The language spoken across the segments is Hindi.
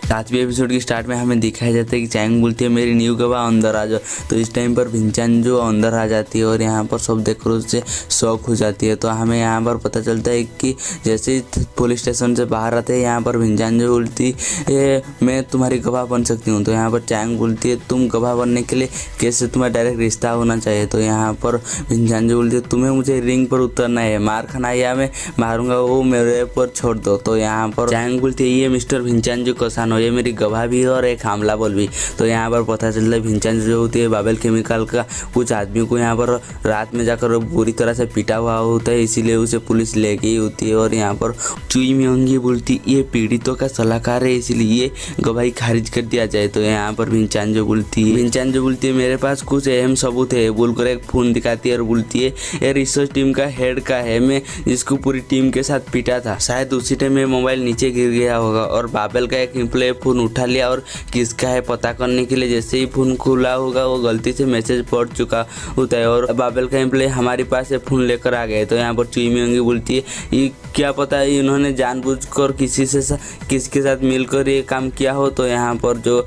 सातवें एपिसोड की स्टार्ट में हमें दिखाया जाता है कि चैंग बोलती है मेरी न्यू गवाह अंदर आ जाओ। तो इस टाइम पर भिंचान जो अंदर आ जाती है और यहाँ पर सब देखकर उससे शॉक हो जाती है। तो हमें यहाँ पर पता चलता है कि जैसे ही पुलिस स्टेशन से बाहर आते हैं यहाँ पर भिंचान जो बोलती है मैं तुम्हारी गवाह बन सकती हूँ। तो यहाँ पर चैंग बोलती है तुम गवाह बनने के लिए कैसे तुम्हारा डायरेक्ट रिश्ता होना चाहिए। तो यहाँ पर भिंचान जो बोलती है तुम्हें मुझे रिंग पर उतरना है, मार खाना या मैं मारूंगा वो मेरे पर छोड़ दो। तो यहाँ पर चैंग बोलती है ये मिस्टर भिंचान कसानो ये मेरी गवाह भी है और एक हमला बोल भी। तो यहाँ पर पता चलता है भिंचान जो होती है बाबेल केमिकल का कुछ आदमियों को यहाँ पर रात में जाकर बुरी तरह से पीटा हुआ होता है, इसीलिए उसे पुलिस ले गई होती है। और यहाँ पर चुई मियोंगी बोलती ये पीड़ितों का सलाहकार है इसीलिए ये गवाही खारिज कर दिया जाए। तो यहाँ पर भिंचान जो बोलती है मेरे पास कुछ अहम सबूत है बोलकर एक फोन दिखाती है और बोलती है ये रिसर्च टीम का हेड का है, मैं जिसको पूरी टीम के साथ पीटा था शायद उसी टाइम में मोबाइल नीचे गिर गया होगा और बाबेल का एक एम्प्लॉय फोन उठा लिया और किसका है पता करने के लिए जैसे ही फोन खुला होगा वो गलती से मैसेज पढ़ चुका होता है और बाबेल का एम्प्लॉय हमारे पास ये फोन लेकर आ गए। तो यहाँ पर चुई मियोंगी बोलती है ये क्या पता है इन्होंने जानबूझकर किसके साथ मिलकर ये काम किया हो। तो यहाँ पर जो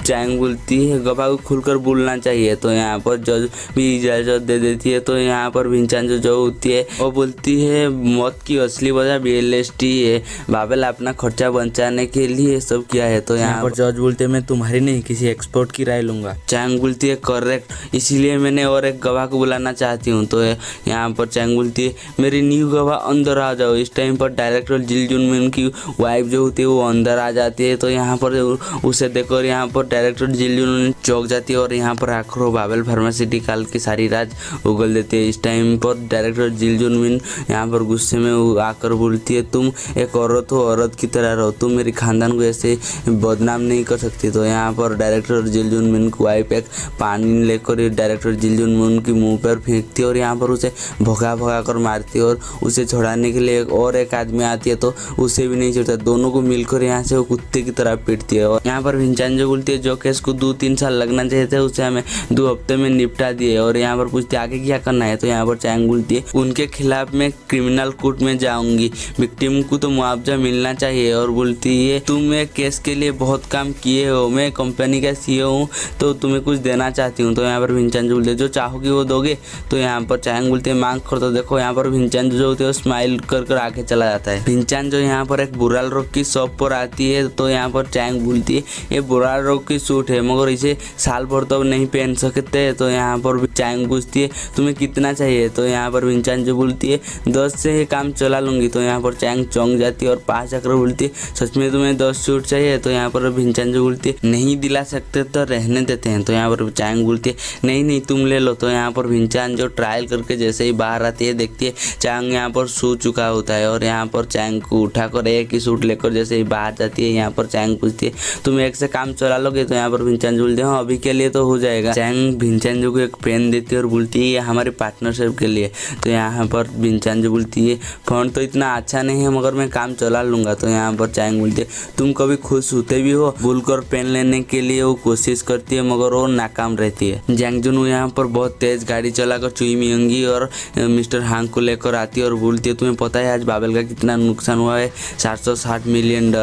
चैंग बोलती है गवाह को खुलकर बोलना चाहिए। तो यहाँ पर जज भी इजाज़त दे देती है। तो यहाँ पर भिंचान जो होती है वो बोलती है मौत की असली वजह BLST है, बाबेल अपना खर्चा बचाने के लिए सब किया है। तो यहाँ पर जज बोलते हैं मैं तुम्हारी नहीं किसी एक्सपर्ट की राय लूंगा। चैंग बोलती है करेक्ट, इसीलिए मैंने और एक गवाह को बुलाना चाहती हूँ। तो यहाँ पर चैंग बोलती है मेरी न्यू गवाह अंदर आ जाओ। इस टाइम पर डायरेक्टर जिल जुन मिन की वाइफ जो होती है वो अंदर आ जाती है। तो यहाँ पर उसे देखकर यहाँ पर डायरेक्टर जिल जुन चौंक जाती है और यहाँ पर आकर बाबेल फार्मास्यूटिकल की सारी राज उगल देती है। इस टाइम पर डायरेक्टर जिल जुन मिन यहाँ पर गुस्से में आकर बोलती है तुम एक औरत हो, औरत की तरह रहो, तुम मेरे खानदान को ऐसे बदनाम नहीं कर सकती। तो यहाँ पर डायरेक्टर जिल जुन मिन की वाइफ एक पानी लेकर डायरेक्टर जिल जुन मिन की मुंह पर फेंकती है और यहाँ पर उसे भगा कर मारती है और उसे छुड़ाने के लिए एक आदमी आती है तो उसे भी नहीं छोड़ता, दोनों को मिलकर यहाँ से वो कुत्ते की तरह पीटती है। और यहाँ पर भिंचान जो बोलती है जो केस को 2-3 साल लगना चाहिए था उसे हमें 2 हफ्ते में निपटा दिए। और यहाँ पर पूछती है आगे क्या करना है। तो यहाँ पर चैंग बोलती है उनके खिलाफ मैं क्रिमिनल कोर्ट में जाऊंगी, विक्टिम को तो मुआवजा मिलना चाहिए। और बोलती है तुम एक केस के लिए बहुत काम किए हो, मैं कंपनी का CEO हूँ तो तुम्हें कुछ देना चाहती हूँ। तो यहाँ पर भिंचान जो बोलती है जो चाहोगी वो दोगे। तो यहाँ पर चैंग बोलती है मांग कर। तो देखो यहाँ पर भिंचान जो होती है वो स्माइल कर आगे चला जाता है। भिंचान जो यहाँ पर एक बुराल रोग की शॉप पर आती है। तो यहाँ पर चैंग बोलती है ये बुराल रोग की सूट है मगर इसे साल भर तो नहीं पहन सकते। तो यहाँ पर चैंग पूछती है तुम्हें कितना चाहिए। तो यहाँ पर भिंचान जो बोलती है 10 से ही काम चला लूंगी। तो यहाँ पर चैंग चौंक जाती है और पास जाकर बोलती है सच में तुम्हें 10 सूट चाहिए। तो यहाँ पर भिंचान जो बोलती है नहीं दिला सकते तो रहने देते हैं। तो यहाँ पर चैंग बोलती है नहीं तुम ले लो। तो यहाँ पर भिंचान जो ट्रायल करके जैसे ही बाहर आती है देखती है चैंग यहाँ पर सो चुका होता है और यहाँ पर चैंग को उठाकर एक ही सूट लेकर जैसे ही बाहर जाती है यहाँ पर चैंग पूछती है तुम एक से काम चला लोगे। तो यहाँ पर भिंचान बोलती है हाँ अभी के लिए तो हो जाएगा। चैंग भिंचान को एक पेन देती है और बोलती है ये हमारे पार्टनरशिप के लिए। तो यहाँ पर भिंचान जो बोलती है फोन तो इतना अच्छा नहीं है मगर मैं काम चला लूंगा। तो यहाँ पर चैंग बोलती है तुम कभी खुश होते भी हो, भूलकर पेन लेने के लिए वो कोशिश करती है मगर वो नाकाम रहती है। जैंग जुन यहाँ पर बहुत तेज गाड़ी चलाकर चुई मियोंगी और मिस्टर हांग को लेकर आती है और बोलती है तुम्हें पता है आज बाबेल का कितना नुकसान हुआ है, $760 मिलियन।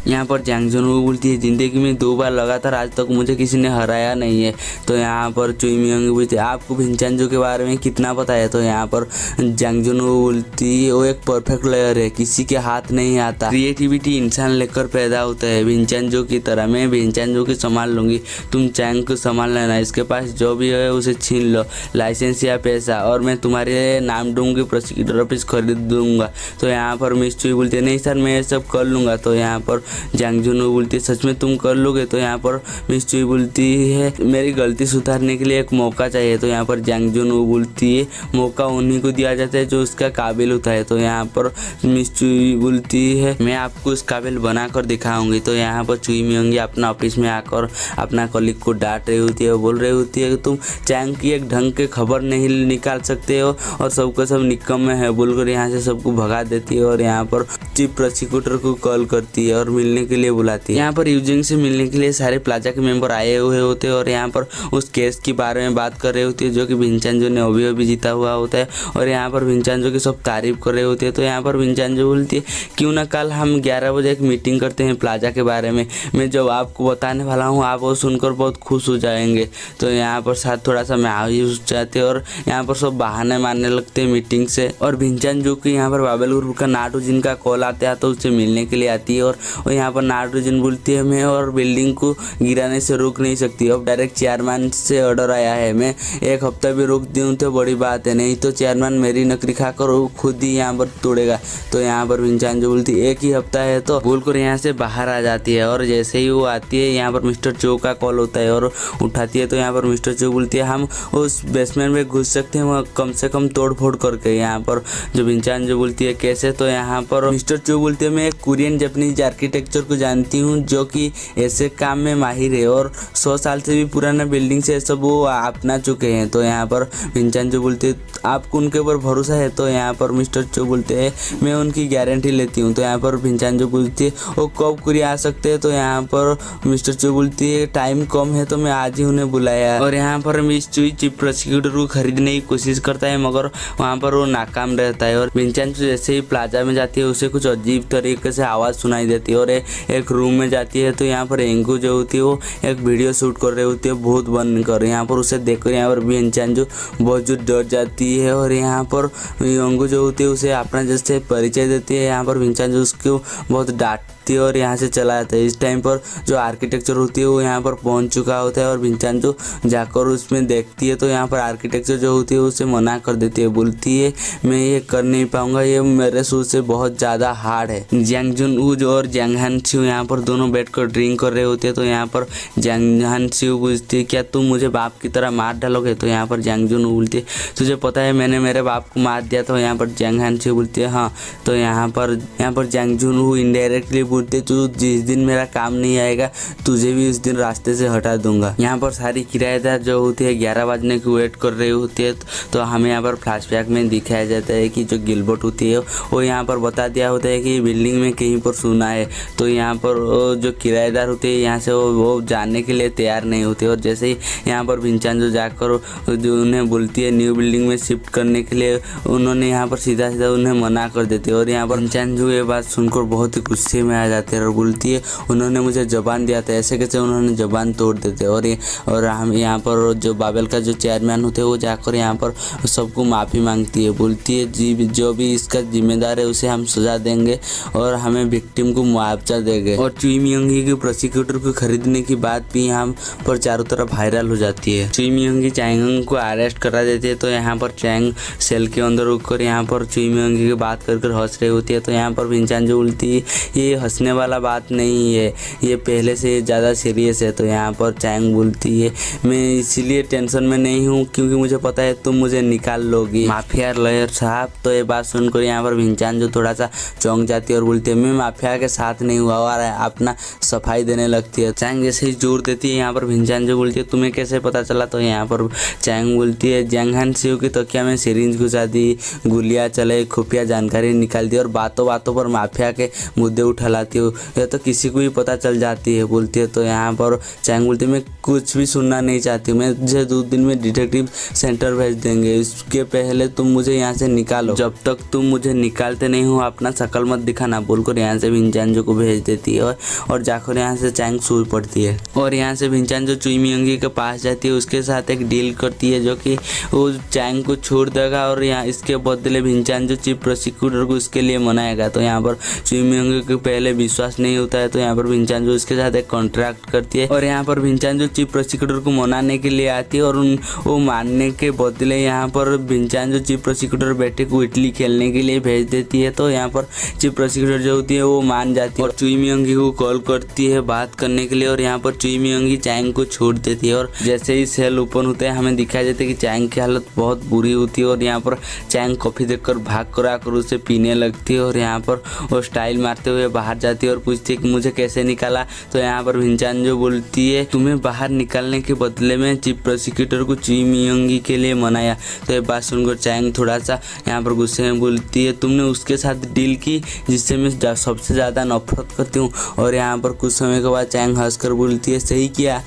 यहाँ पर जैंग जुन बोलती है जिंदगी में 2 बार लगातार आज तक मुझे किसी ने हराया नहीं है। तो यहाँ पर चुई मियोंगी बोलती है आपको भिंचान जो के बारे में कितना पता है। तो यहाँ पर जैंग जुन बोलती है वो एक परफेक्ट प्लेयर है, किसी के हाथ नहीं आता, क्रिएटिविटी इंसान लेकर पैदा होता है भिंचान जो की तरह। मैं भिंचान जो की संभाल लूंगी, तुम चैंग को संभाल लेना, इसके पास जो भी है उसे छीन लो, लाइसेंस या पैसा, और मैं तुम्हारे नाम दूंगी, प्रोसिक्यूटर ऑफिस खरीद दूंगा। तो यहाँ पर मिस चुई बोलती है नहीं सर मैं ये सब कर लूंगा। तो यहाँ पर जैंग जुन बोलती है सच में तुम कर लोगे। तो यहाँ पर मिस चुई बोलती है मेरी गलती सुधारने के लिए एक मौका चाहिए। तो यहाँ पर जैंग जुन बोलती है मौका उन्हीं को दिया जाता है जो उसका काबिल होता है। तो यहाँ पर मिस चुई बोलती है मैं आपको उस काबिल बना कर दिखाऊंगी। तो यहाँ पर चुई मियोंगी अपना ऑफिस में आकर अपना कलीग को डांट रही होती है, बोल रही होती है कि तुम चैंग की एक ढंग के खबर नहीं निकाल सकते हो और सबको सब निकम्मे है बोलकर यहाँ से सबको भगा देती है। और यहाँ पर चीफ प्रोसिक्यूटर को कॉल करती है और मिलने के लिए बुलाती है। यहाँ पर यूजिंग से मिलने के लिए सारे प्लाजा के मेंबर आए हुए होते हैं और यहाँ पर उस केस के बारे में बात कर रहे होते हैं जो कि विंचेंजो ने अभी जीता हुआ होता है और यहाँ पर विंचेंजो की सब तारीफ कर रहे होते हैं। तो यहाँ पर विंचेंजो बोलती है क्यों ना कल हम 11 बजे एक मीटिंग करते हैं प्लाजा के बारे में, मैं जो आपको बताने वाला हूँ आप वो सुनकर बहुत खुश हो जाएंगे। तो यहाँ पर साथ थोड़ा सा मायूस जाते हैं और यहाँ पर सब बहाने मारने लगते हैं मीटिंग से। और विंचेंजो की यहाँ पर बाबेल ग्रुप का नारुजिन का कॉल आता है तो उससे मिलने के लिए आती है और यहाँ पर नारुजिन बोलती है मैं और बिल्डिंग को गिराने से रोक नहीं सकती, अब डायरेक्ट चेयरमैन से ऑर्डर आया है, मैं एक हफ्ता भी रोक दूँ तो बड़ी बात है, नहीं तो चेयरमैन मेरी नकली खाकर वो खुद ही यहाँ पर तोड़ेगा। तो यहाँ पर विंचेंजो बोलती है एक ही हफ्ता है तो बोलकर यहाँ से बाहर आ जाती है। और जैसे ही वो आती है यहाँ पर मिस्टर चो का कॉल होता है और उठाती है। तो यहाँ पर मिस्टर चो बोलती है हम उस बेसमेंट में घुस सकते हैं कम से कम तोड़ फोड़ करके। यहाँ पर जो विंचेंजो बोलती है कैसे, तो यहाँ पर मिस्टर चो बोलते हैं मैं एक कोरियन जापानीज आर्किटेक्चर को जानती हूँ जो कि ऐसे काम में माहिर है और 100 साल से भी पुराना बिल्डिंग से सब वो अपना चुके हैं। तो यहाँ पर विंचेंजो बोलते हैं आपको उनके ऊपर भरोसा है, तो यहाँ पर मिस्टर चो बोलते हैं मैं उनकी गारंटी लेती हूँ। तो यहाँ पर विंचेंजो बोलती है वो कब कोरिया आ सकते हैं, तो यहाँ पर मिस्टर चो बोलती है टाइम कम है तो मैं आज ही उन्हें बुलाया। और यहाँ पर मिस चुई चीफ प्रोसिक्यूटर को खरीदने की कोशिश करता है मगर वहाँ पर वो नाकाम रहता है। और विंचेंजो जैसे ही प्लाजा में जाती है उसे कुछ अजीब तरीके से आवाज़ सुनाई देती है और एक रूम में जाती है। तो यहाँ पर एंगू जो होती है वो एक वीडियो शूट कर रही होती है भूत बनकर। यहाँ पर उसे देखकर यहाँ पर विंचेंजो बहुत जो डर जाती है और यहाँ पर एंगू जो होती है उसे अपना जैसे परिचय देती है। यहाँ पर विंचेंजो उसको बहुत डांटती है और यहाँ से चला जाता है। इस टाइम पर जो आर्किटेक्चर होती है वो यहाँ पर पहुँच चुका होता है और विंचेंजो जाकर उसमें देखती है। तो यहाँ पर आर्किटेक्चर जो होती है उसे मना कर देती है, बोलती है मैं ये कर नहीं पाऊंगा, ये मेरे सूझ से बहुत ज़्यादा हार्ड है। जैंग जुन वू और जैंग हान सिउ यहाँ पर दोनों बैठकर ड्रिंक कर रहे होते हैं। तो यहाँ पर जैंग हान सिउ पूछती है क्या तुम मुझे बाप की तरह मार डालोगे। तो यहाँ पर जैंग जुन वू बोलती है तुझे पता है मैंने मेरे बाप को मार दिया। तो यहाँ पर जैंग हान सिउ बोलती है हाँ। तो यहाँ पर जैंग जुन वू इनडायरेक्टली बोलते तू जिस दिन मेरा काम नहीं आएगा तुझे भी उस दिन रास्ते से हटा दूंगा। यहाँ पर सारी किराएदार जो होती है 11 बजने की वेट कर रही होती है। तो हमें यहाँ पर फ्लैशबैक में दिखाया जाता है कि जो गिलबर्ट होती है वो यहाँ पर बता दिया होता है कि बिल्डिंग में कहीं पर सोना है। तो यहाँ पर जो किराएदार होते हैं यहाँ से वो जानने के लिए तैयार नहीं होते और जैसे ही यहाँ पर विंचेंजो जाकर जो उन्हें बोलती है न्यू बिल्डिंग में शिफ्ट करने के लिए, उन्होंने यहाँ पर सीधा उन्हें मना कर देते और यहाँ पर विंचेंजो ये बात सुनकर बहुत ही गुस्से में आ जाते हैं और बोलती है उन्होंने मुझे जबान दिया था, ऐसे कैसे उन्होंने जबान तोड़ देते। और हम यहाँ पर जो बाबेल का जो चेयरमैन होते हैं वो जाकर यहाँ पर सबको माफ़ी मांगती है, बोलती है जी जो भी इसका जिम्मेदार है उसे हम सजा देंगे और हमें विक्टिम को मुआवजा देंगे। और चुई मियोंगी के प्रोसिक्यूटर को खरीदने की बात भी यहाँ पर चारों तरफ वायरल हो जाती है। चुई मियोंगी चैंग को अरेस्ट करा देती है। तो यहाँ पर चैंग सेल के अंदर रुककर यहाँ पर चुई मियोंगी की बात कर हंस रही होती है। तो यहाँ पर विंचेंजो बोलती है ये हंसने वाला बात नहीं है, ये पहले से ज़्यादा सीरियस है। तो यहाँ पर चैंग बोलती है मैं इसीलिए टेंशन में नहीं हूँ क्योंकि मुझे पता है तुम मुझे निकाल लोगी माफिया लॉयर साहब। तो ये बात सुनकर यहाँ पर विंचेंजो थोड़ा सा चौंक जाती है और बोलती है मैं माफिया के साथ नहीं हुआ और अपना सफाई देने लगती है। चैंग जैसे ही जोर देती है यहाँ पर विंचेंजो बोलती है तुम्हें कैसे पता चला। तो यहाँ पर चैंग बोलती है जैंग हान सिउ की तकिया में सिरिंज घुसा दी, गोलियाँ चले, खुफिया जानकारी निकाल दी और बातों बातों पर माफिया के मुद्दे उठा लाती हो, यह तो किसी को भी पता चल जाती है, बोलती है। तो यहाँ पर चैंग बोलती है मैं कुछ भी सुनना नहीं चाहती, मैं मुझे 2 दिन में डिटेक्टिव सेंटर भेज देंगे, इसके पहले तुम मुझे यहाँ से निकालो, जब तक तुम मुझे निकालते नहीं हो अपना शकल मत दिखाना, बोलकर यहाँ से विंचेंजो को भेज देती है और जाकर यहाँ से चैंग सो पड़ती है। और यहाँ से विंचेंजो चुई मियोंगी के पास जाती है, उसके साथ एक डील करती है जो कि वो चैंग को छोड़ देगा और यहाँ इसके बदले विंचेंजो चीफ प्रोसिक्यूटर को उसके लिए मनाएगा। तो यहाँ पर चुई मियोंगी को पहले विश्वास नहीं होता है। तो यहाँ पर विंचेंजो उसके साथ एक कॉन्ट्रैक्ट करती है और यहाँ पर विंचेंजो चीफ प्रोसिक्यूटर को मनाने के लिए आती है और वो मानने के बदले यहाँ पर विंचेंजो चीफ प्रोसिक्यूटर बेटे को इटली खेलने के लिए भेज देती है। तो यहाँ पर चीफ प्रोसिक्यूटर जो होती है वो मान जाती है और चुई मियोंगी को कॉल करती है बात करने के लिए और यहाँ पर चुई मियोंगी चैंग को छोड़ देती है। और जैसे ही सेल ओपन होते हैं हमें दिखाई देता है कि चैंग की हालत बहुत बुरी होती है और यहाँ पर चैंग कॉफी देखकर भाग कर आकर उसे पीने लगती है और यहाँ पर वो स्टाइल मारते हुए बाहर जाती है और पूछती है कि मुझे कैसे निकाला। तो यहाँ पर भिंचांजो बोलती है तुम्हें बाहर निकालने के बदले में चीफ प्रोसिक्यूटर को चुई मियोंगी के लिए मनाया। तो ये बात सुनकर चैंग थोड़ा सा यहाँ पर गुस्से में बोलती है तुमने उसके साथ डील की जिससे मैं सबसे ज़्यादा नफरत करती हूँ। और यहाँ पर कुछ समय के बाद चैंग हंसकर बोलती है सही किया,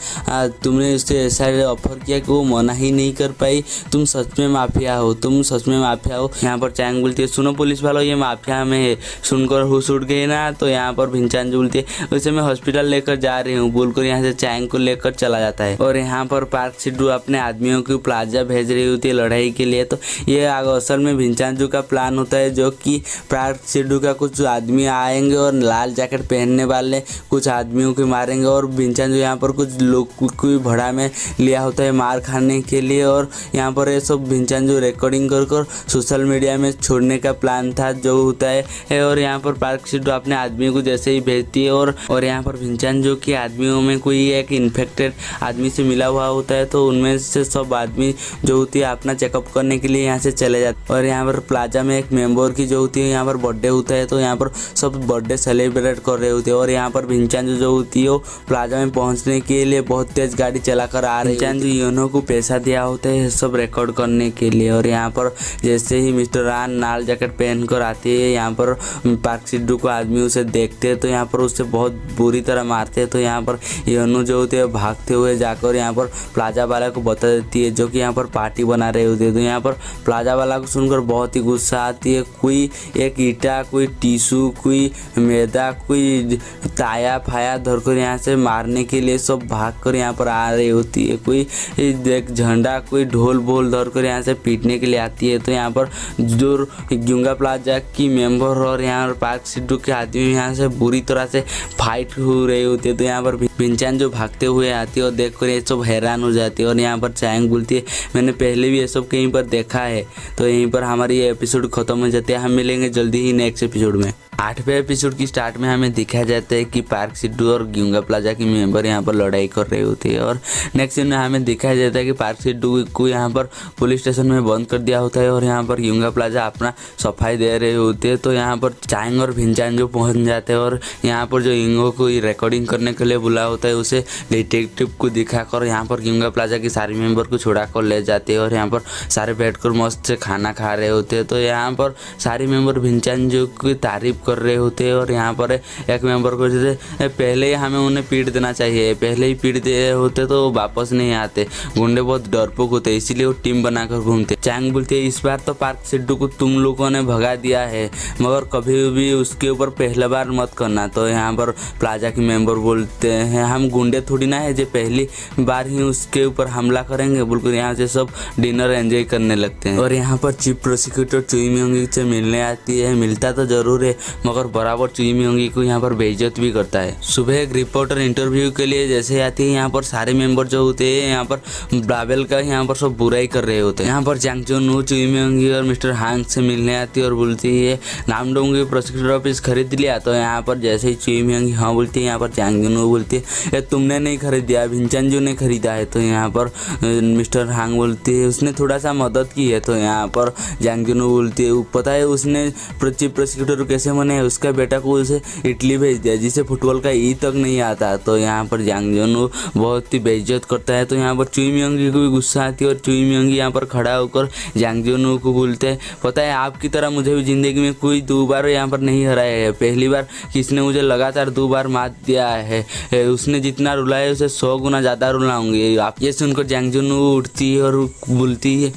तुमने उससे ऐसा ऑफर किया कि वो मना ही नहीं कर पाई। तुम सच में माफिया हो, तुम सच में माफिया हो। यहाँ पर चैंग बोलती है सुनो पुलिस वालों, ये माफिया में है। सुनकर होश उड़ गई ना। तो यहाँ पर भिंचांजो बोलती है उसे मैं हॉस्पिटल लेकर जा रही हूँ बोलकर यहाँ से चैंग को लेकर चला जाता है। और यहाँ पर पार्क सिड्डू अपने आदमियों को प्लाजा भेज रही होती है लड़ाई के लिए। तो ये असल में भिंचांजो का प्लान होता है, जो कि पार्क सिड्डू का कुछ आदमी आएंगे और लाल जैकेट पहनने वाले कुछ आदमियों को मारेंगे। और भिंचांजो यहाँ पर कुछ लोग को भड़ा में लिया होता है मार खाने के लिए। और यहाँ पर ये सब भिंचांजो रिकॉर्डिंग कर सोशल मीडिया में छोड़ने का प्लान था जो होता है। और यहाँ पर पार्क सिड्डू अपने आदमी को जैसे ही भेजती है और यहाँ पर भिंचांजो के आदमियों में कोई एक इन्फेक्टेड आदमी से मिला हुआ होता है। तो उनमें से सब आदमी जो होती है अपना चेकअप करने के लिए यहाँ से चले जाते। और यहाँ पर प्लाजा में एक मेंबर की जो होती है यहाँ पर बर्थडे होता है। तो यहाँ पर सब बर्थडे सेलिब्रेट कर रहे होते हैं। और यहाँ पर भिंचांजो जो होती है वो प्लाजा में पहुँचने के लिए बहुत तेज गाड़ी चलाकर आ रही है। भिंचांजो योनो को पैसा दिया होता है सब रिकॉर्ड करने के लिए। और यहाँ पर जैसे ही मिस्टर रान लाल जैकेट पहनकर आती है, यहाँ पर पार्क सिड्डू को आदमी उसे देखते हैं तो यहाँ पर उससे बहुत बुरी तरह मारते हैं। तो यहाँ पर योनो जो होते हैं भागते हुए जाकर यहाँ पर प्लाजा वाला को बता देती है जो कि यहाँ पर पार्टी बना रहे होते हैं। तो यहाँ पर प्लाजा वाला को सुनकर बहुत ही गुस्सा आती है। कोई एक ईटा, कोई टिश्यू, कोई मैदा, कोई ताया फाया धरकर यहाँ से मारने के लिए सब भागकर यहाँ पर आ रही होती है। कोई एक झंडा, कोई ढोल बोल धरकर यहाँ से पीटने के लिए आती है। तो यहाँ पर जो ग्यूंगा प्लाजा की मेंबर और यहाँ पार्क सिड्डू के आदमी यहाँ से बुरी तरह से फाइट हो रही होती है। तो यहाँ पर भिंचांजो भागते हुए आती है और देखकर ये सब हैरान हो जाती है। और यहाँ पर चैंग बोलती है मैंने पहले भी ये सब कहीं पर देखा है। तो यहीं पर हमारी ये एपिसोड खत्म हो जाती है। हम मिलेंगे जल्दी ही नेक्स्ट एपिसोड में। 8वें एपिसोड की स्टार्ट में हमें दिखाया जाता है कि पार्क सिड्डू और ग्यूंगा प्लाजा की मेंबर यहाँ पर लड़ाई कर रही होती है। और नेक्स्ट सीन में हमें दिखाया जाता है कि पार्क सिड्डू को यहाँ पर पुलिस स्टेशन में बंद कर दिया होता है और यहाँ पर ग्यूंगा प्लाजा अपना सफाई दे रहे होते हैं। तो यहाँ पर चैंग और भिंचांजो पहुँच जाते हैं और यहाँ पर जो इंगो को रिकॉर्डिंग करने के लिए बुलाया होता है उसे डिटेक्टिव को दिखाकर यहाँ पर ग्यूंगा प्लाजा की सारी मेंबर को छुड़ा कर ले जाते हैं। और यहाँ पर सारे बैठकर मस्त से खाना खा रहे होते हैं। तो यहाँ पर सारे मेंबर भिंचांजो की तारीफ कर रहे होते हैं। और यहाँ पर एक मेंबर को जैसे पहले ही हमें उन्हें पीट देना चाहिए, पहले ही पीट दे होते तो वापस नहीं आते, गुंडे बहुत डरपोक होते इसीलिए वो टीम बनाकर घूमते। चैंग बोलते हैं इस बार तो पार्क सिड्डू को तुम लोगों ने भगा दिया है मगर कभी भी उसके ऊपर पहला बार मत करना। तो यहाँ पर प्लाजा की मेंबर बोलते हैं हम गुंडे थोड़ी ना है जो पहली बार ही उसके ऊपर हमला करेंगे बोलकर यहाँ से सब डिनर एंजॉय करने लगते हैं। और यहाँ पर चीफ प्रोसिक्यूटर चुई मियोंगी से मिलने आती है, मिलता तो जरूर है मगर बराबर चुई मियोंगी को यहाँ पर बेइज्जत भी करता है। सुबह एक रिपोर्टर इंटरव्यू के लिए जैसे आती है यहाँ पर सारे मेंबर जो होते हैं यहाँ पर ब्लाबेल का यहाँ पर सब बुराई कर रहे होते हैं। यहाँ पर जैंग जून हो चुई मियोंगी और मिस्टर हांग से मिलने आती है और बोलती है नामडोंग की प्रोसिक्यूटर ऑफिस खरीद लिया। तो यहाँ पर जैसे ही चुई मियोंगी हाँ बोलती है, यहाँ पर जैंग जून हो बोलती है तुमने नहीं खरीदा, भिंचांजो ने खरीदा है। तो यहाँ पर मिस्टर हांग बोलती है उसने थोड़ा सा मदद की है। तो यहाँ पर जैंग जून बोलती है पता है उसने चीफ प्रोसिक्यूटर कैसे बने, उसका बेटा को उसे इटली भेज दिया जिसे फुटबॉल का ई तक नहीं आता। तो यहाँ पर जैंग जून बहुत ही बेइज्जत करता है। तो यहाँ पर चुई मियोंगी को भी गुस्सा आती है और चुई मियोंगी यहाँ पर खड़ा होकर जैंग जून को बोलते हैं पता है आपकी तरह मुझे भी जिंदगी में कोई 2 बार यहाँ पर नहीं हराया है, पहली बार किसने मुझे लगातार 2 बार मात दिया है, उसने जितना रुलाया है उसे 100 गुना ज़्यादा रुलाऊंगी। आप ये सुनकर जैंग जून उठती है और बोलती है,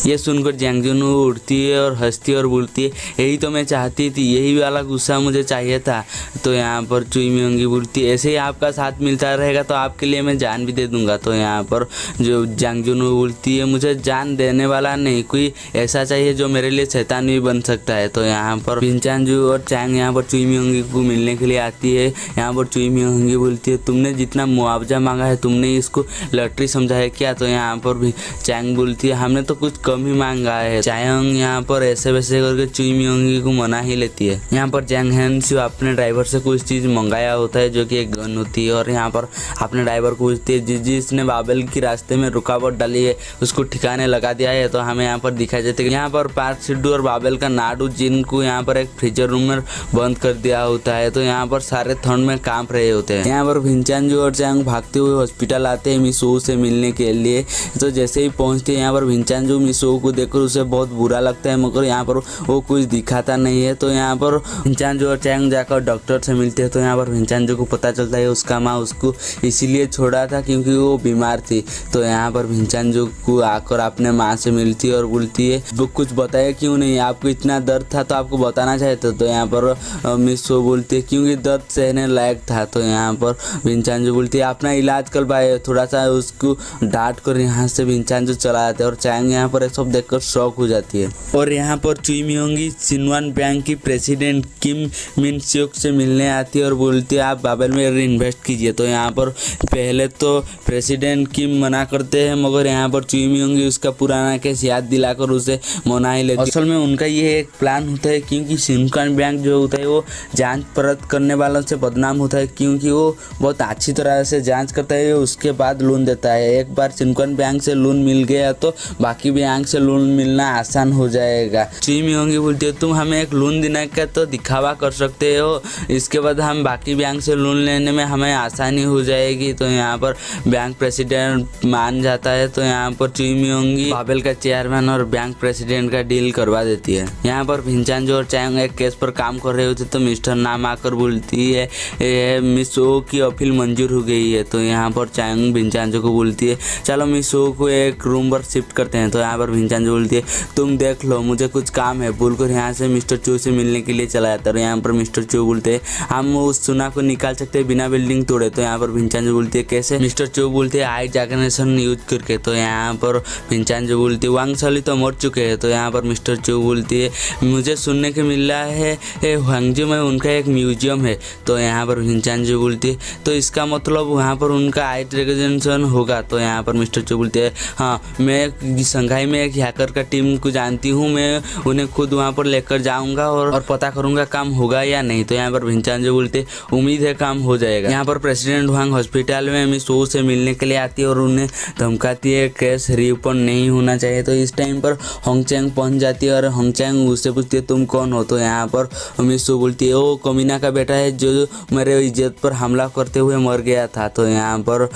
ये सुनकर जैंग जून उठती है और हंसती है और बोलती है यही तो मैं चाहती थी, यही वाला गुस्सा मुझे चाहिए था। तो यहाँ पर चुई मियोंगी बोलती है ऐसे ही आपका साथ मिलता रहेगा तो आपके लिए मैं जान भी दे दूंगा। तो यहाँ पर जो जैंग जून बोलती है मुझे जान देने वाला नहीं, कोई ऐसा चाहिए जो मेरे लिए शैतान भी बन सकता है। तो यहाँ पर भिंचांजो और चैंग यहाँ पर चुई मियोंगी को मिलने के लिए आती है। यहाँ पर चुई मियोंगी बोलती है तुमने जितना मुआवजा मांगा है तुमने इसको लॉटरी समझा है क्या। तो यहाँ पर भी चैंग बोलती है हमने तो कुछ कम ही मांगा है। चायांग यहाँ पर ऐसे वैसे करके चुई मियोंगी को मना ही लेती है। यहाँ पर जैंग हेनस्यू अपने ड्राइवर से कुछ चीज मंगाया होता है जो कि एक गन होती है और यहाँ पर अपने ड्राइवर को पूछती है जिसने बाबेल की रास्ते में रुकावट डाली है उसको ठिकाने लगा दिया है। तो हमें यहाँ पर दिखाई देते है यहाँ पर पार्क सिड्डू और बाबेल का नाडू जिनको यहाँ पर एक फ्रीजर रूम में बंद कर दिया होता है। तो यहाँ पर सारे ठंड में कांप रहे होते हैं। यहाँ पर विंचांजू और चायांग भागते हुए हॉस्पिटल आते हैं मिसो से मिलने के लिए। तो जैसे ही पहुंचते हैं यहाँ पर विंचांजू मिसो को देखकर उसे बहुत बुरा लगता है मगर यहाँ पर वो कुछ दिखाता नहीं है। तो यहाँ पर विंचांजू और चायांग जाकर डॉक्टर से मिलते हैं। तो यहाँ पर विंचांजू को पता चलता है उसका माँ उसको इसीलिए छोड़ा था क्योंकि वो बीमार थी। तो यहाँ पर विंचांजू को आकर अपने माँ से मिलती है और बोलती है वो कुछ बताया क्यों नहीं, आपको इतना दर्द था तो आपको बताना चाहिए था। तो यहाँ पर मिसो बोलती है क्योंकि दर्द सहने लायक था। तो यहाँ पर विंचांजू बोलती है अपना इलाज कर पाए, थोड़ा सा उसको डांट कर यहाँ से विंचांजू चला जाता है। और चायांग यहाँ पर सब देखकर शॉक हो जाती है। और यहाँ पर चुई मियोंगी सिनवान बैंक की प्रेसिडेंट किम मिन सियोक से मिलने आती है और बोलती है आप बाबेल में इन्वेस्ट कीजिए। तो यहाँ पर पहले तो प्रेसिडेंट किम मना करते हैं मगर यहाँ पर चुई मियोंगी उसका पुराना केस याद दिलाकर उसे मना ही लेती है। असल में उनका ये एक प्लान होता है क्योंकि सिनवान बैंक जो होता है वो जांच परत करने वालों से बदनाम होता है क्योंकि वो बहुत अच्छी तरह से जांच करता है उसके बाद लोन देता है। एक बार सिनवान बैंक से लोन मिल गया तो बाकी बैंक से लोन मिलना आसान हो जाएगा। चुई मियोंगी बोलती है तुम हमें एक लोन देने का तो दिखावा कर सकते हो, इसके बाद हम बाकी बैंक से लोन लेने में हमें आसानी हो जाएगी। तो यहाँ पर बैंक प्रेसिडेंट मान जाता है। तो यहाँ पर चुई मियोंगी बाबेल का चेयरमैन और बैंक प्रेसिडेंट का डील करवा देती है। यहाँ पर विंचांजू और चायांग एक केस पर काम कर रहे होते तो मिस्टर नाम आकर बोलती है मिस ओ की अपील मंजूर हो गई है। तो यहाँ पर चायांग विंचांजू को बोलती है चलो मिस ओ को एक रूम पर शिफ्ट करते हैं। तो यहाँ पर विंचांजू बोलती है तुम देख लो मुझे कुछ काम है, बोलकर यहाँ से मिस्टर चू से मिलने के लिए चला जाता है। और यहाँ पर मिस्टर चू बोलते हैं हम उस सुना को निकाल सकते हैं बिना बिल्डिंग तोड़े। तो यहाँ पर विंचांजू बोलती है कैसे? मिस्टर चू बोलते हैं आई जैगनेशन यूज करके। तो यहाँ पर विंचांजू बोलती है वांग साली तो मर चुके हैं। तो यहाँ पर मिस्टर चू बोलती है मुझे सुनने को मिल रहा है ह्वांगजू में उनका एक म्यूजियम है। तो यहाँ पर विंचांजू बोलती है तो इसका मतलब वहाँ पर उनका आई जैगनेशन होगा। तो यहाँ पर मिस्टर चू बोलते हैं हाँ मैं संघाई में एक हैकर का टीम को जानती हूँ, मैं उन्हें खुद वहाँ पर लेकर जाऊँगा और पता करूँगा काम होगा या नहीं। तो यहाँ पर विंचांजू बोलते उम्मीद है काम हो जाएगा। यहाँ पर प्रेसिडेंट ह्वांग हॉस्पिटल में मिस ओ से मिलने के लिए आती है और उन्हें धमकाती है केस रीओपन नहीं होना चाहिए। तो इस टाइम पर होंगचैंग पहुँच जाती है और होंगचैंग उससे पूछती है तुम कौन हो? तो यहाँ पर मिस ओ बोलती है वो कमीना का बेटा है जो मेरे इज्जत पर हमला करते हुए मर गया था। तो यहाँ पर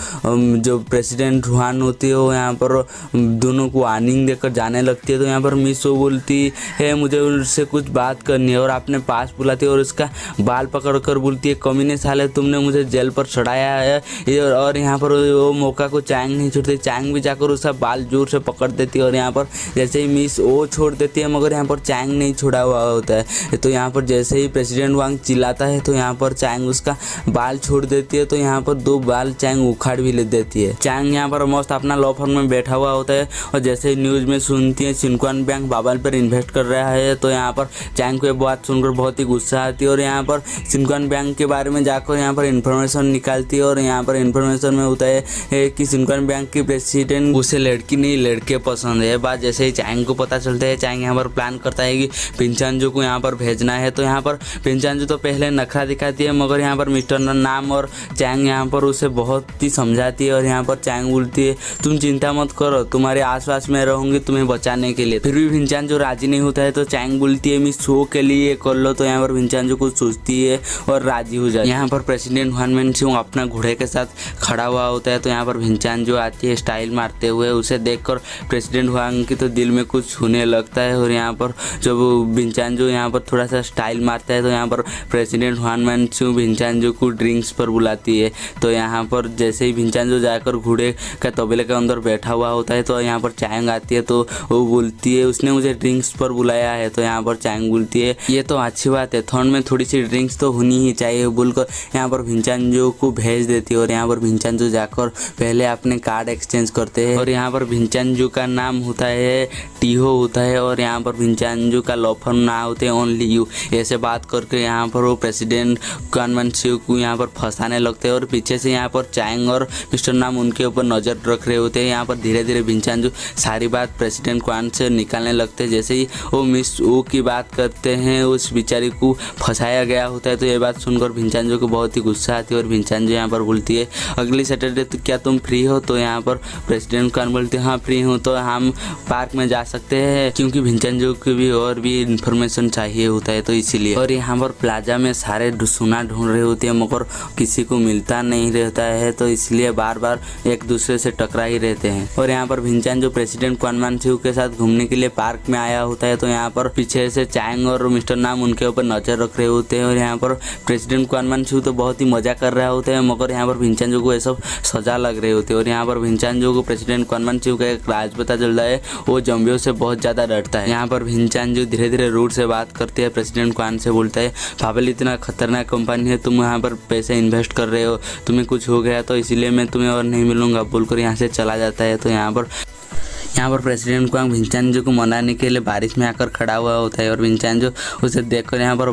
जो प्रेसिडेंट ह्वान होती है वो यहाँ पर दोनों को वार्निंग देकर जाने लगती है। तो यहाँ पर मिस ओ बोलती है मुझे उससे कुछ बात करनी है और अपने पास बुलाती है और उसका बाल पकड़कर बोलती है कमीने साले तुमने मुझे जेल पर चढ़ाया है। और यहाँ पर वो मौका को चायांग नहीं छोड़ती, चायांग भी जाकर उसका बाल जोर से पकड़ देती है और यहाँ पर जैसे ही मिस ओ छोड़ देती है मगर यहाँ पर चायांग नहीं छोड़ा हुआ होता है। तो यहाँ पर जैसे ही प्रेसिडेंट वांग चिल्लाता है तो यहाँ पर चायांग उसका बाल छोड़ देती है। तो यहाँ पर दो बाल चायांग उखाड़ भी ले देती है। चायांग यहाँ पर मस्त अपना लॉ फर्म में बैठा हुआ होता है और जैसे ही न्यूज में सुनती है सिनवान बैंक बाबेल पर इन्वेस्ट कर रहा है तो यहाँ पर चायांग को ये बात सुनकर बहुत ही गुस्सा आती है और यहाँ पर सिनवान बैंक के बारे में जाकर यहाँ पर इन्फॉर्मेशन निकालती है। और यहाँ पर इन्फॉर्मेशन में होता है कि सिनवान बैंक की प्रेसिडेंट उसे लड़की नहीं लड़के पसंद है। बात जैसे ही चायांग को पता चलता है चायांग यहाँ पर प्लान करता है कि विंचांजू को यहाँ पर भेजना है। तो यहाँ पर विंचांजू तो पहले नखरा दिखाती है मगर यहाँ पर मिस्टर नाम और चायांग यहाँ पर उसे बहुत ही समझाती है। और यहाँ पर चायांग बोलती है तुम चिंता मत करो तुम्हारे आसपास में रहूंगी तुम्हें बचाने के लिए। फिर भी विंचांजू राजी नहीं होता है। तो चायांग बोलती है मिस शो के लिए कर लो। तो यहाँ पर विंचांजू कुछ सोचती है और राजी हो जाती है। यहाँ पर प्रेसिडेंट ह्वान मिनसिंग अपना घोड़े के साथ खड़ा हुआ होता है। तो यहाँ पर विंचांजू आती है स्टाइल मारते हुए, उसे देखकर प्रेसिडेंट ह्वांग की तो दिल में कुछ होने लगता है। और यहाँ पर जब विंचांजू यहाँ पर थोड़ा सा स्टाइल मारता है तो यहाँ पर प्रेसिडेंट ह्वान मिनसिंग विंचांजू को ड्रिंक्स पर बुलाती है। तो यहाँ पर जैसे ही विंचांजू जाकर घोड़े का तबेले के अंदर बैठा हुआ होता है तो यहाँ पर चायांग आती है। तो वो बोलती है उसने मुझे ड्रिंक्स पर बुलाया है। तो यहाँ पर चायांग बोलती है ये तो अच्छी बात है, ठंड में थोड़ी सी ड्रिंक्स तो होनी ही चाहिए बोलकर यहाँ पर विंचांजू को भेज देती है। और यहाँ पर विंचांजू जाकर पहले अपने कार्ड एक्सचेंज करते हैं और यहाँ पर विंचांजू का नाम होता है टीहो होता है और यहाँ पर विंचांजू का लॉ फर्म ना होते हैं ओनली यू। ऐसे बात करके यहाँ पर वो प्रेसिडेंट कॉन्वेंसियो को यहाँ पर फंसाने लगते हैं और पीछे से यहाँ पर चायांग और मिस्टर नाम उनके ऊपर नज़र रख रहे होते हैं। यहाँ पर धीरे धीरे विंचांजू सारी बाद प्रेसिडेंट क्वान से निकालने लगते हैं। जैसे ही वो मिस ऊ की बात करते हैं, उस बेचारी को फंसाया गया होता है। तो ये बात सुनकर भिंचानजो को बहुत ही गुस्सा आती है और भिंचानजो यहाँ पर बोलती है अगली सैटरडे तो क्या तुम फ्री हो? तो यहाँ पर प्रेसिडेंट क्वान बोलते हैं हाँ फ्री हूँ, तो हम पार्क में जा सकते हैं, क्योंकि भिंचानजो को भी और भी इन्फॉर्मेशन चाहिए होता है तो इसीलिए। और यहाँ पर प्लाजा में सारे सोना ढूंढ रहे होते हैं मगर किसी को मिलता नहीं रहता है, तो इसलिए बार बार एक दूसरे से टकरा ही रहते हैं। और यहाँ पर भिंचानजो प्रेसिडेंट क्वान मान सिउ के साथ घूमने के लिए पार्क में आया होता है। तो यहाँ पर पीछे से चांग और मिस्टर नाम उनके ऊपर नजर रख रहे होते हैं और यहाँ पर प्रेसिडेंट क्वान मान सिउ तो बहुत ही मजा कर रहा होता है, मगर यहाँ पर भिंचानजो को ये सब सजा लग रहे होते हैं। और यहाँ पर भिंचानजो को प्रेसिडेंट क्वान मान सिउ का एक राज पता चलता है, वो ज़ॉम्बियों से बहुत ज़्यादा डरता है। यहाँ पर भिंचानजो धीरे धीरे रूट से बात करती है, प्रेसिडेंट क्वान से बोलता है बाबेल इतना खतरनाक कंपनी है, तुम यहाँ पर पैसे इन्वेस्ट कर रहे हो, तुम्हें कुछ हो गया तो इसलिए मैं तुम्हें और नहीं मिलूंगा बोलकर यहाँ से चला जाता है। तो यहाँ पर प्रेसिडेंट क्वांग भिंचानजो को मनाने के लिए बारिश में आकर खड़ा हुआ होता है और भिंचानजो उसे देखकर यहाँ पर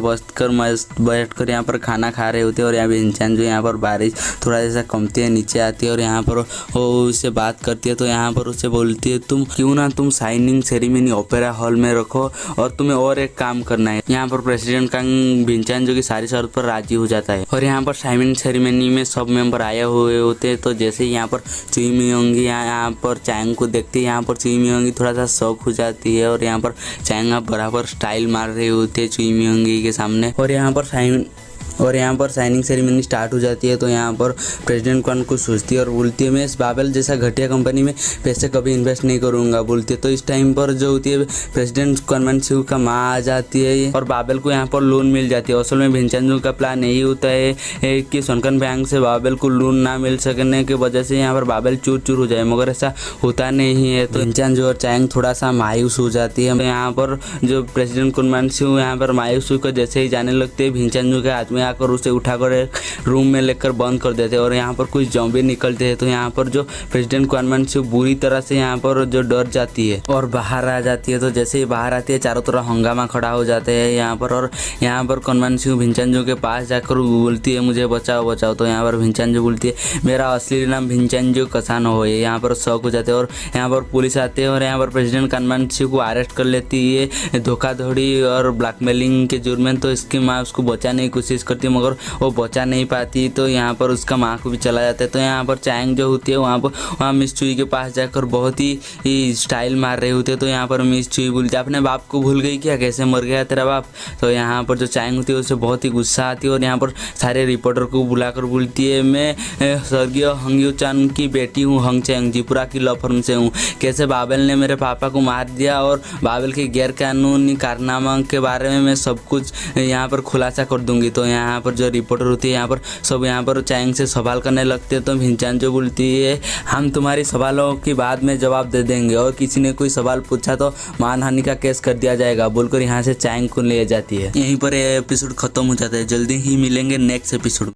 मस्त बैठकर यहाँ पर खाना खा रहे होते हैं। और यहाँ भिंचानजो यहाँ पर बारिश थोड़ा जैसा कमती है, नीचे आती है और यहाँ पर वो उससे बात करती है। तो यहाँ पर उससे बोलती है तुम साइनिंग सेरेमनी ओपेरा हॉल में रखो और तुम्हें और एक काम करना है। यहाँ पर प्रेसिडेंट क्वांग भिंचानजो की सारी शर्त पर राजी हो जाता है और यहाँ पर साइनिंग सेरेमनी में सब मेंबर आए हुए होते हैं। तो जैसे यहाँ पर चुई मियोंगी यहाँ पर चांग को देखती है, यहाँ पर चुई मियोंगी थोड़ा सा शौक हो जाती है और यहाँ पर चांग बराबर स्टाइल मार रहे होते हैं चुई मियोंगी के सामने। और यहाँ पर साइनिंग सेरेमनी स्टार्ट हो जाती है। तो यहाँ पर प्रेसिडेंट क्वान को सोचती है और बोलती है मैं इस बाबेल जैसा घटिया कंपनी में पैसे कभी इन्वेस्ट नहीं करूँगा बोलती है। तो इस टाइम पर जो होती है प्रेसिडेंट क्वान मान सिउ का माँ आ जाती है और बाबेल को यहाँ पर लोन मिल जाती है। असल में भिंचानजो का प्लान यही होता है कि सनकन बैंक से बाबेल को लोन ना मिल सकने की वजह से यहाँ पर बाबेल चूर चूर हो जाए, मगर ऐसा होता नहीं है। तो भिंचानजो और चांग थोड़ा सा मायूस हो जाती है। यहाँ पर जो प्रेसिडेंट क्वान मान सिउ यहाँ पर मायूस होकर जैसे ही जाने लगते हैं, भिंचानजो के हाथ में आकर उसे उठाकर एक रूम में लेकर बंद कर देते हैं और यहाँ पर कुछ ज़ॉम्बी निकलते हैं। तो यहाँ पर जो प्रेसिडेंट क्वान मान सिउ बुरी तरह से यहाँ पर जो डर जाती है और बाहर आ जाती है। तो जैसे ही बाहर आती है चारों तरफ हंगामा खड़ा हो जाते हैं यहाँ पर। और यहाँ पर क्वान मान सिउ भिंचानजो के पास जाकर बोलती है मुझे बचाओ बचाओ। तो यहाँ पर भिंचानजो बोलती है मेरा असली नाम भिंचानजो कसानो है। यहाँ पर शौक हो जाते हैं और यहाँ पर पुलिस आते हैं और यहाँ पर प्रेसिडेंट क्वान मान सिउ को अरेस्ट कर लेती है धोखाधड़ी और ब्लैकमेलिंग के जुर्म में। तो इसकी माँ उसको बचाने की कोशिश करती है मगर वो बचा नहीं पाती। तो यहाँ पर उसका माँ को भी चला जाता है। तो यहाँ पर चांग जो होती है वहाँ मिस चुई के पास जाकर बहुत ही स्टाइल मार रहे होते हैं। तो यहाँ पर मिस चुई बोलती है अपने बाप को भूल गई क्या, कैसे मर गया तेरा बाप? तो यहाँ पर जो चांग होती है उससे बहुत ही गुस्सा आती है और यहाँ पर सारे रिपोर्टर को बुलाकर बोलती है मैं स्वर्गीय हंग्यू चान की बेटी हूँ, हंग चैंग जीपुरा की लॉ फर्म से हूँ। कैसे बाबेल ने मेरे पापा को मार दिया और बाबेल के गैर कानूनी कारनामा के बारे में मैं सब कुछ यहाँ पर खुलासा कर दूंगी। तो यहाँ पर जो रिपोर्टर होती है यहाँ पर सब यहाँ पर चांग से सवाल करने लगते हैं। तो भिंचानजो बोलती है हम तुम्हारी सवालों की बाद में जवाब दे देंगे और किसी ने कोई सवाल पूछा तो मानहानि का केस कर दिया जाएगा बोलकर यहाँ से चांग को ले जाती है। यहीं पर एपिसोड खत्म हो जाता है। जल्दी ही मिलेंगे नेक्स्ट एपिसोड।